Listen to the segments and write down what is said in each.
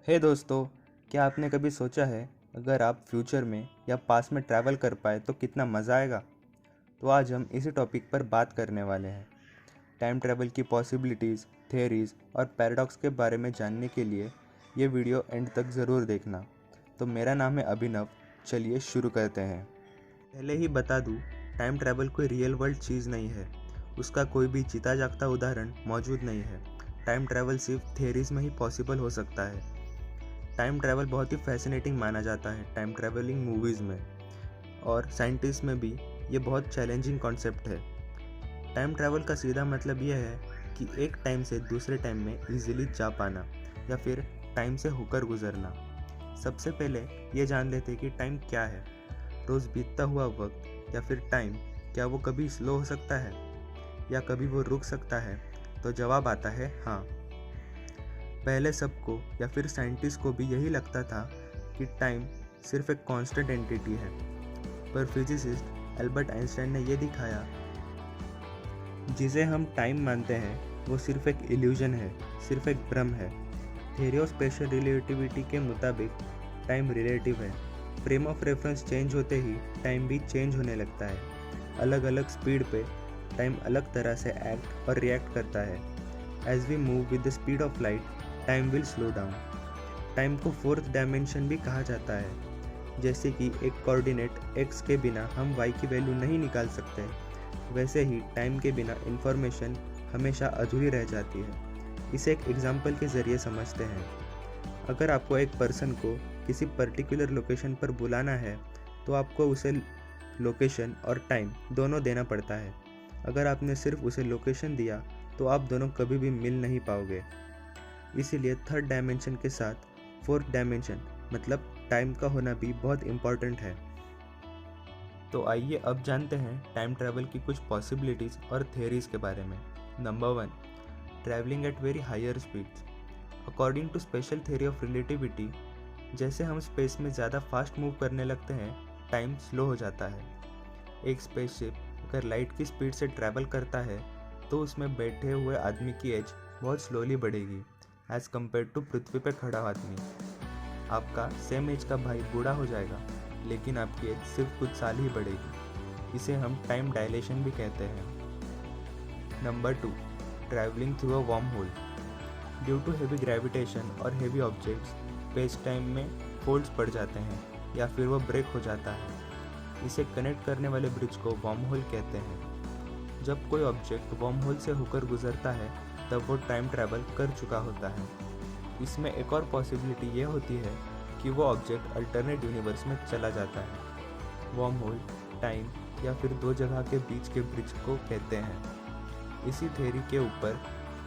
हे दोस्तों, क्या आपने कभी सोचा है अगर आप फ्यूचर में या पास्ट में ट्रैवल कर पाए तो कितना मज़ा आएगा। तो आज हम इसी टॉपिक पर बात करने वाले हैं। टाइम ट्रैवल की पॉसिबिलिटीज़, थियरीज़ और पैराडॉक्स के बारे में जानने के लिए ये वीडियो एंड तक ज़रूर देखना। तो मेरा नाम है अभिनव, चलिए शुरू करते हैं। पहले ही बता दूँ, टाइम ट्रैवल कोई रियल वर्ल्ड चीज़ नहीं है। उसका कोई भी जीता जागता उदाहरण मौजूद नहीं है। टाइम ट्रैवल सिर्फ थियरीज़ में ही पॉसिबल हो सकता है। टाइम ट्रैवल बहुत ही फैसिनेटिंग माना जाता है टाइम ट्रैवलिंग मूवीज़ में, और साइंटिस्ट में भी ये बहुत चैलेंजिंग कॉन्सेप्ट है। टाइम ट्रैवल का सीधा मतलब यह है कि एक टाइम से दूसरे टाइम में इजीली जा पाना या फिर टाइम से होकर गुजरना। सबसे पहले ये जान लेते हैं कि टाइम क्या है। रोज़ बीतता हुआ वक्त या फिर टाइम, क्या वो कभी स्लो हो सकता है या कभी वो रुक सकता है? तो जवाब आता है हाँ। पहले सबको या फिर साइंटिस्ट को भी यही लगता था कि टाइम सिर्फ एक कांस्टेंट एंटिटी है, पर फिजिसिस्ट एल्बर्ट आइंस्टाइन ने यह दिखाया जिसे हम टाइम मानते हैं वो सिर्फ एक इल्यूजन है, सिर्फ एक भ्रम है। थ्योरी ऑफ स्पेशल रिलेटिविटी के मुताबिक टाइम रिलेटिव है। फ्रेम ऑफ रेफरेंस चेंज होते ही टाइम भी चेंज होने लगता है। अलग अलग स्पीड पे टाइम अलग तरह से एक्ट और रिएक्ट करता है। As we move with the speed of light, time will slow down. Time को फोर्थ डायमेंशन भी कहा जाता है। जैसे कि एक कोऑर्डिनेट x के बिना हम y की वैल्यू नहीं निकाल सकते, वैसे ही टाइम के बिना इंफॉर्मेशन हमेशा अधूरी रह जाती है। इसे एक एग्जाम्पल के ज़रिए समझते हैं। अगर आपको एक पर्सन को किसी पर्टिकुलर लोकेशन पर बुलाना है तो आपको उसे लोकेशन और टाइम दोनों देना पड़ता है। अगर आपने सिर्फ उसे लोकेशन दिया तो आप दोनों कभी भी मिल नहीं पाओगे। इसीलिए थर्ड डायमेंशन के साथ फोर्थ डायमेंशन मतलब टाइम का होना भी बहुत इम्पॉर्टेंट है। तो आइए अब जानते हैं टाइम ट्रैवल की कुछ पॉसिबिलिटीज़ और थियरीज़ के बारे में। Number 1, travelling at very higher speeds. According to special theory of relativity, जैसे हम स्पेस में ज़्यादा फास्ट मूव करने लगते हैं, टाइम स्लो हो जाता है। एक स्पेसशिप अगर लाइट की स्पीड से ट्रैवल करता है तो उसमें बैठे हुए आदमी की एज बहुत स्लोली बढ़ेगी एज़ कम्पेयर टू पृथ्वी पर खड़ा आदमी। आपका सेम एज का भाई बूढ़ा हो जाएगा, लेकिन आपकी एज सिर्फ कुछ साल ही बढ़ेगी। इसे हम टाइम डायलेशन भी कहते हैं। Number 2, travelling through a wormhole. Due to heavy gravitation और हेवी ऑब्जेक्ट्स, स्पेस टाइम में फोल्ड्स पड़ जाते हैं या फिर वो ब्रेक हो जाता है। इसे कनेक्ट करने वाले ब्रिज को वार्म होल कहते हैं। जब कोई ऑब्जेक्ट वार्म होल से होकर गुजरता है तब वो टाइम ट्रैवल कर चुका होता है। इसमें एक और पॉसिबिलिटी ये होती है कि वो ऑब्जेक्ट अल्टरनेट यूनिवर्स में चला जाता है। वार्म होल, टाइम या फिर दो जगह के बीच के ब्रिज को कहते हैं। इसी थ्योरी के ऊपर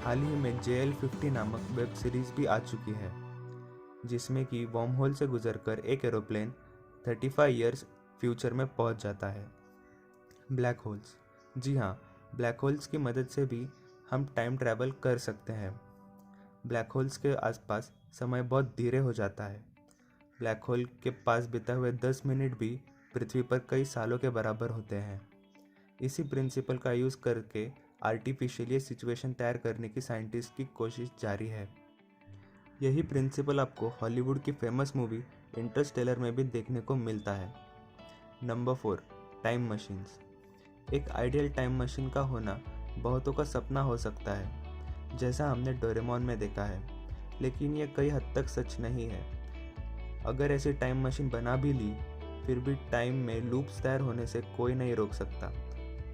हाल ही में JL50 नामक वेब सीरीज भी आ चुकी है, जिसमें कि वार्म होल से गुजरकर एक एरोप्लेन 35 ईयर्स फ्यूचर में पहुंच जाता है। Black holes. जी हाँ, ब्लैक होल्स की मदद से भी हम टाइम ट्रैवल कर सकते हैं। ब्लैक होल्स के आसपास समय बहुत धीरे हो जाता है। ब्लैक होल के पास बिता हुए 10 मिनट भी पृथ्वी पर कई सालों के बराबर होते हैं। इसी प्रिंसिपल का यूज़ करके आर्टिफिशियली सिचुएशन तैयार करने की साइंटिस्ट की कोशिश जारी है। यही प्रिंसिपल आपको हॉलीवुड की फेमस मूवी इंटरस्टेलर में भी देखने को मिलता है। Number 4, time machines. एक आइडियल टाइम मशीन का होना बहुतों का सपना हो सकता है, जैसा हमने डोरेमोन में देखा है, लेकिन यह कई हद तक सच नहीं है। अगर ऐसी टाइम मशीन बना भी ली, फिर भी टाइम में लूप्स तैयार होने से कोई नहीं रोक सकता।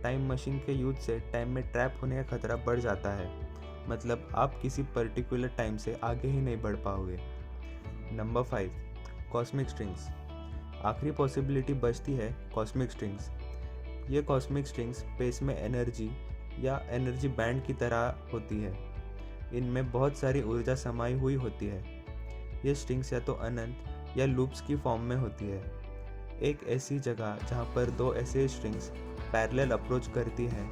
टाइम मशीन के यूज से टाइम में ट्रैप होने का खतरा बढ़ जाता है, मतलब आप किसी पर्टिकुलर टाइम से आगे ही नहीं बढ़ पाओगे। Number 5, cosmic strings. आखिरी पॉसिबिलिटी बचती है कॉस्मिक स्ट्रिंग्स। ये कॉस्मिक स्ट्रिंग्स स्पेस में एनर्जी या एनर्जी बैंड की तरह होती है। इनमें बहुत सारी ऊर्जा समाई हुई होती है। ये स्ट्रिंग्स या तो अनंत या लूप्स की फॉर्म में होती है। एक ऐसी जगह जहाँ पर दो ऐसे स्ट्रिंग्स पैरेलल अप्रोच करती हैं,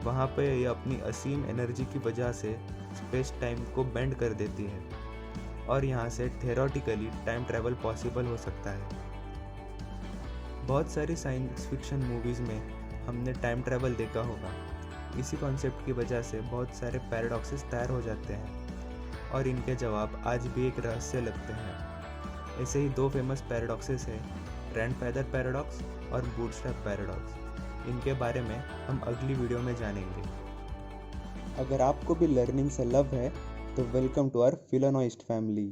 वहाँ पे ये अपनी असीम एनर्जी की वजह से स्पेस टाइम को बेंड कर देती है, और यहाँ से थ्योरेटिकली टाइम ट्रैवल पॉसिबल हो सकता है। बहुत सारी साइंस फिक्शन मूवीज़ में हमने टाइम ट्रैवल देखा होगा। इसी कॉन्सेप्ट की वजह से बहुत सारे पैराडॉक्सेस तैयार हो जाते हैं और इनके जवाब आज भी एक रहस्य लगते हैं। ऐसे ही दो फेमस पैराडॉक्सेस हैं, ग्रैंडफादर पैराडॉक्स और बूटस्ट्रैप पैराडॉक्स। इनके बारे में हम अगली वीडियो में जानेंगे। अगर आपको भी लर्निंग से लव है तो वेलकम टू आवर फिलोनॉइस्ट फैमिली।